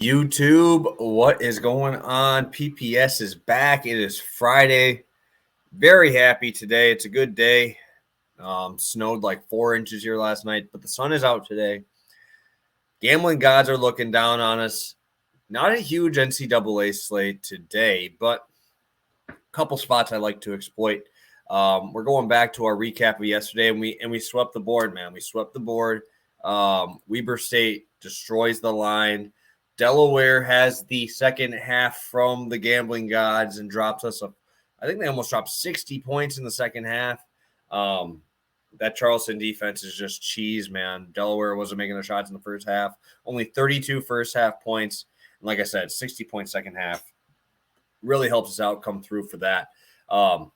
YouTube, what is going on? PPS is back. It is Friday. Very happy today. It's a good day. Snowed like 4 inches here last night, but the sun is out today. Gambling gods are looking down on us. Not a huge NCAA slate today, but a couple spots I like to exploit. We're going back to our recap of yesterday, and we swept the board, man. We swept the board. Weber State destroys the line. Delaware has the second half from the gambling gods and drops us I think they almost dropped 60 points in the second half. That Charleston defense is just cheese, man. Delaware wasn't making their shots in the first half. Only 32 first half points. And like I said, 60-point second half. Really helps us out come through for that. It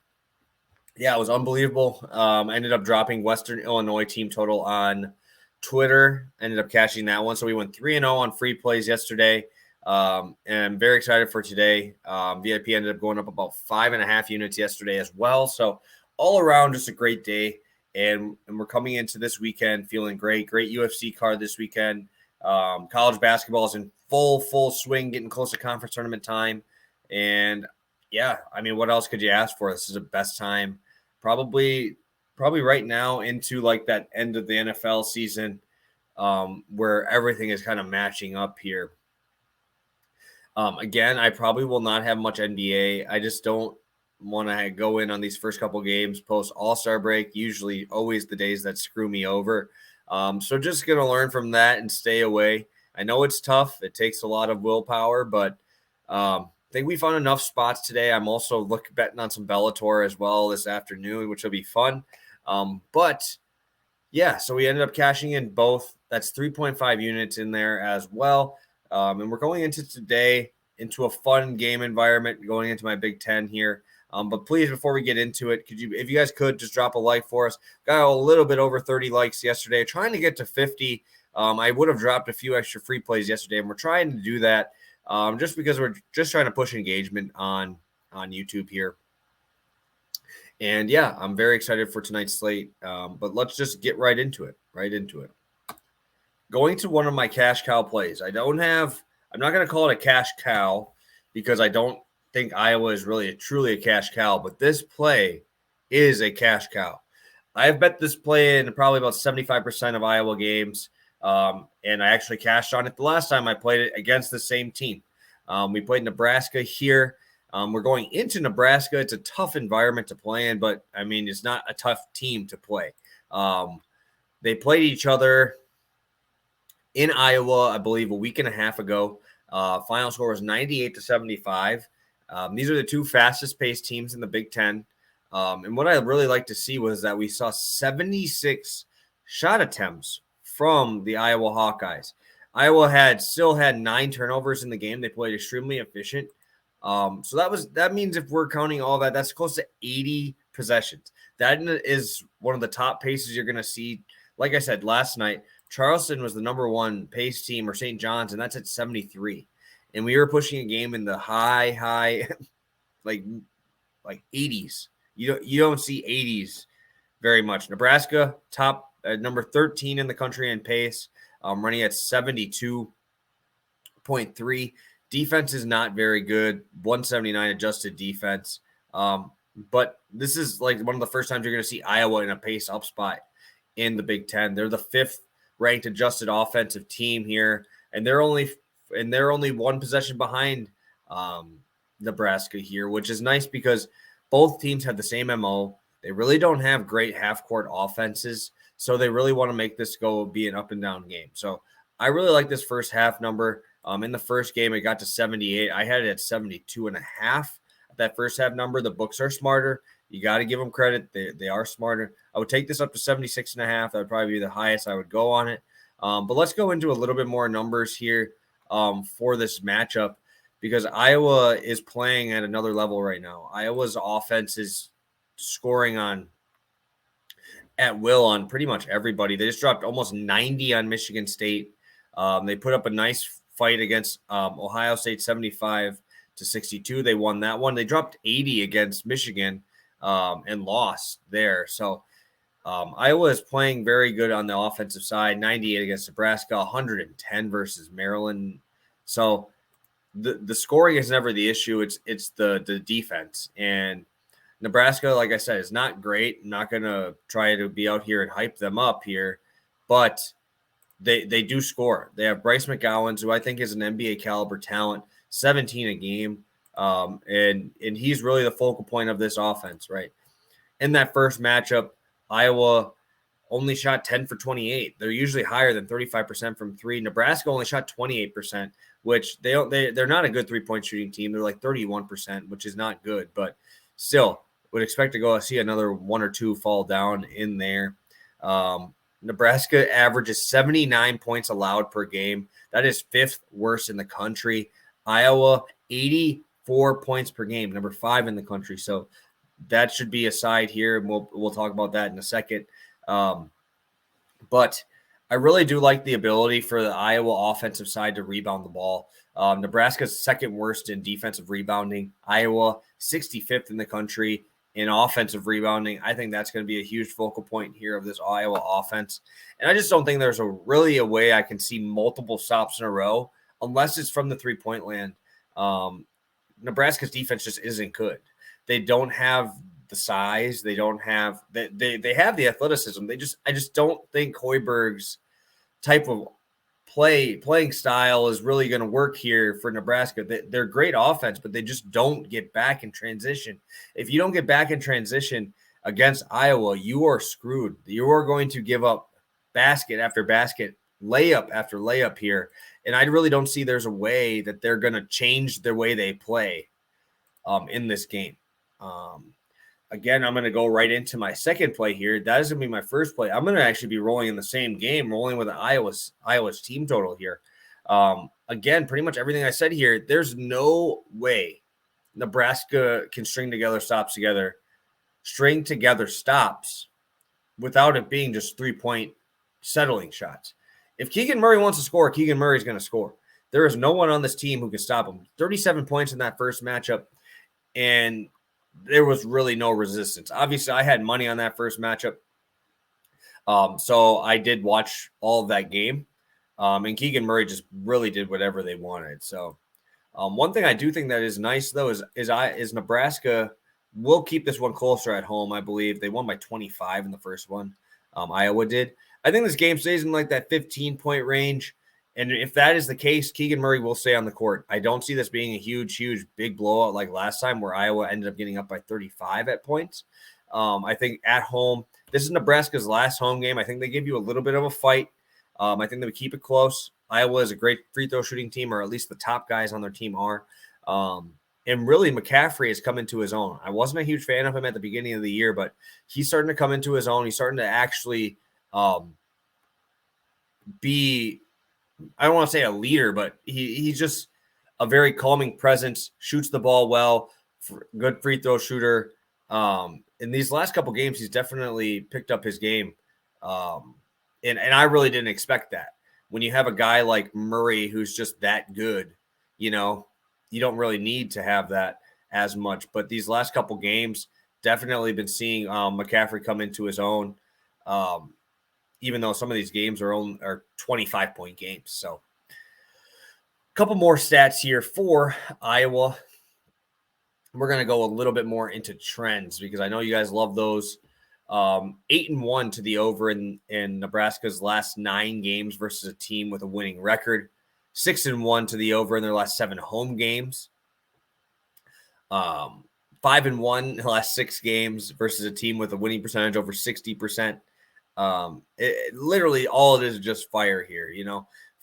was unbelievable. I ended up dropping Western Illinois team total on Twitter, ended up cashing that one. So we went 3-0 on free plays yesterday. And I'm very excited for today. VIP ended up going up about 5.5 units yesterday as well. So all around, just a great day. And we're coming into this weekend feeling great. Great UFC card this weekend. College basketball is in full swing, getting close to conference tournament time. And yeah, I mean, what else could you ask for? This is the best time. Probably right now into like that end of the NFL season, where everything is kind of matching up here. Again, I probably will not have much NBA. I just don't want to go in on these first couple games post All-Star break, usually always the days that screw me over. So just going to learn from that and stay away. I know it's tough. It takes a lot of willpower, but I think we found enough spots today. I'm also betting on some Bellator as well this afternoon, which will be fun. But yeah, so we ended up cashing in both. That's 3.5 units in there as well. And we're going into today into a fun game environment, going into my Big Ten here. But please, before we get into it, if you guys could just drop a like for us. Got a little bit over 30 likes yesterday, trying to get to 50. I would have dropped a few extra free plays yesterday, and we're trying to do that just because we're just trying to push engagement on YouTube here. And yeah, I'm very excited for tonight's slate. But let's just get right into it. Going to one of my cash cow plays. I'm not going to call it a cash cow because I don't think Iowa is really truly a cash cow, but this play is a cash cow. I've bet this play in probably about 75% of Iowa games, and I actually cashed on it the last time I played it against the same team. We played Nebraska here. We're going into Nebraska. It's a tough environment to play in, but, I mean, it's not a tough team to play. They played each other in Iowa, I believe, a week and a half ago. Final score was 98-75. These are the two fastest-paced teams in the Big Ten. And what I really like to see was that we saw 76 shot attempts from the Iowa Hawkeyes. Iowa still had 9 turnovers in the game. They played extremely efficient. So that means if we're counting all that, that's close to 80 possessions. That is one of the top paces you're going to see. Like I said last night, Charleston was the number 1 pace team, or St. John's, and that's at 73. And we were pushing a game in the high like 80s. You don't see 80s very much. Nebraska top number 13 in the country in pace, running at 72.3. Defense is not very good. 179 adjusted defense. But this is like one of the first times you're going to see Iowa in a pace up spot in the Big Ten. They're the 5th ranked adjusted offensive team here, and they're only 1 possession behind Nebraska here, which is nice because both teams have the same MO. They really don't have great half-court offenses, so they really want to make this be an up-and-down game. So I really like this first half number. In the first game, it got to 78. I had it at 72.5 at that first half number. The books are smarter. You got to give them credit. They are smarter. I would take this up to 76.5. That would probably be the highest I would go on it. But let's go into a little bit more numbers here for this matchup, because Iowa is playing at another level right now. Iowa's offense is scoring at will on pretty much everybody. They just dropped almost 90 on Michigan State. They put up a nice fight against Ohio State, 75-62. They won that one. They dropped 80 against Michigan and lost there. So Iowa is playing very good on the offensive side. 98 against Nebraska, 110 versus Maryland. So the scoring is never the issue. It's the defense. And Nebraska, like I said, is not great. I'm not going to try to be out here and hype them up here, but they do score. They have Bryce McGowan, who I think is an NBA caliber talent, 17 a game. And he's really the focal point of this offense, right? In that first matchup, Iowa only shot 10 for 28. They're usually higher than 35% from three. Nebraska only shot 28%, which they're not a good three-point shooting team. They're like 31%, which is not good, but still would expect to go see another one or two fall down in there. Nebraska averages 79 points allowed per game. That is fifth worst in the country. Iowa, 84 points per game, number 5 in the country. So that should be a side here. And we'll talk about that in a second. But I really do like the ability for the Iowa offensive side to rebound the ball. Nebraska's second worst in defensive rebounding. Iowa, 65th in the country in offensive rebounding. I think that's going to be a huge focal point here of this Iowa offense. And I just don't think there's really a way I can see multiple stops in a row unless it's from the three-point land. Nebraska's defense just isn't good. They don't have the size. They don't have they have the athleticism. I just don't think Hoiberg's type of playing style is really going to work here for Nebraska. They're great offense, but they just don't get back in transition. If you don't get back in transition against Iowa, you are screwed. You are going to give up basket after basket, layup after layup here. And I really don't see there's a way that they're going to change the way they play in this game. Again, I'm going to go right into my second play here. That is going to be my first play. I'm going to actually be rolling in the same game, rolling with Iowa's team total here. Again, pretty much everything I said here, there's no way Nebraska can string together stops without it being just 3-point settling shots. If Keegan Murray wants to score, Keegan Murray is going to score. There is no one on this team who can stop him. 37 points in that first matchup, and there was really no resistance. Obviously, I had money on that first matchup. So I did watch all of that game. And Keegan Murray just really did whatever they wanted. So one thing I do think that is nice, though, is Nebraska will keep this one closer at home, I believe. They won by 25 in the first one. Iowa did. I think this game stays in like that 15-point range. And if that is the case, Keegan Murray will stay on the court. I don't see this being a huge, big blowout like last time where Iowa ended up getting up by 35 at points. I think at home, this is Nebraska's last home game. I think they give you a little bit of a fight. I think they would keep it close. Iowa is a great free throw shooting team, or at least the top guys on their team are. And really, McCaffrey has come into his own. I wasn't a huge fan of him at the beginning of the year, but he's starting to come into his own. He's starting to actually be – I don't want to say a leader, but he's just a very calming presence, shoots the ball well, good free throw shooter. In these last couple games, he's definitely picked up his game. And I really didn't expect that. When you have a guy like Murray who's just that good, you don't really need to have that as much. But these last couple games, definitely been seeing McCaffrey come into his own. Even though some of these games are 25-point games. So a couple more stats here for Iowa. We're going to go a little bit more into trends because I know you guys love those. 8-1 to the over in Nebraska's last 9 games versus a team with a winning record. 6-1 to the over in their last 7 home games. 5-1 in the last 6 games versus a team with a winning percentage over 60%. Literally all it is just fire here,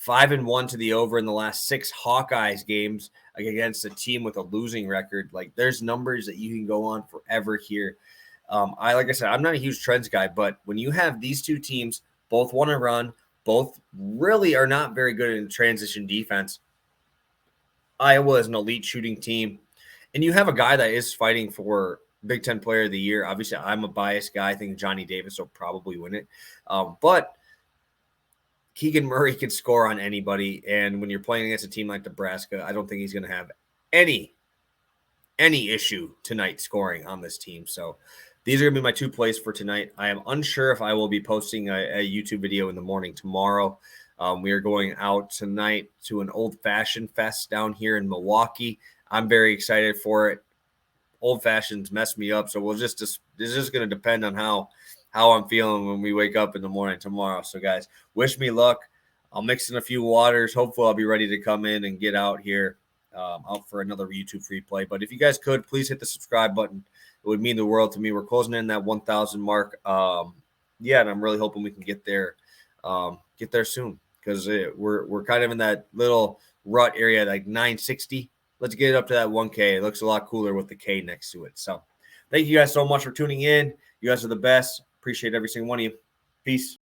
5-1 to the over in the last 6 Hawkeyes games against a team with a losing record. Like there's numbers that you can go on forever here. Like I said, I'm not a huge trends guy, but when you have these two teams, both want to run, both really are not very good in transition defense. Iowa is an elite shooting team, and you have a guy that is fighting for Big Ten Player of the Year. Obviously, I'm a biased guy. I think Johnny Davis will probably win it. But Keegan Murray can score on anybody. And when you're playing against a team like Nebraska, I don't think he's going to have any issue tonight scoring on this team. So these are going to be my 2 plays for tonight. I am unsure if I will be posting a YouTube video in the morning tomorrow. We are going out tonight to an old-fashioned fest down here in Milwaukee. I'm very excited for it. Old fashions mess me up, so it's just going to depend on how I'm feeling when we wake up in the morning tomorrow. So guys, wish me luck. I'll mix in a few waters. Hopefully I'll be ready to come in and get out here out for another YouTube free play. But if you guys could, please hit the subscribe button. It would mean the world to me. We're closing in that 1,000 mark. And I'm really hoping we can get there soon, because we're kind of in that little rut area, like 960. Let's get it up to that 1K. It looks a lot cooler with the K next to it. So thank you guys so much for tuning in. You guys are the best. Appreciate every single one of you. Peace.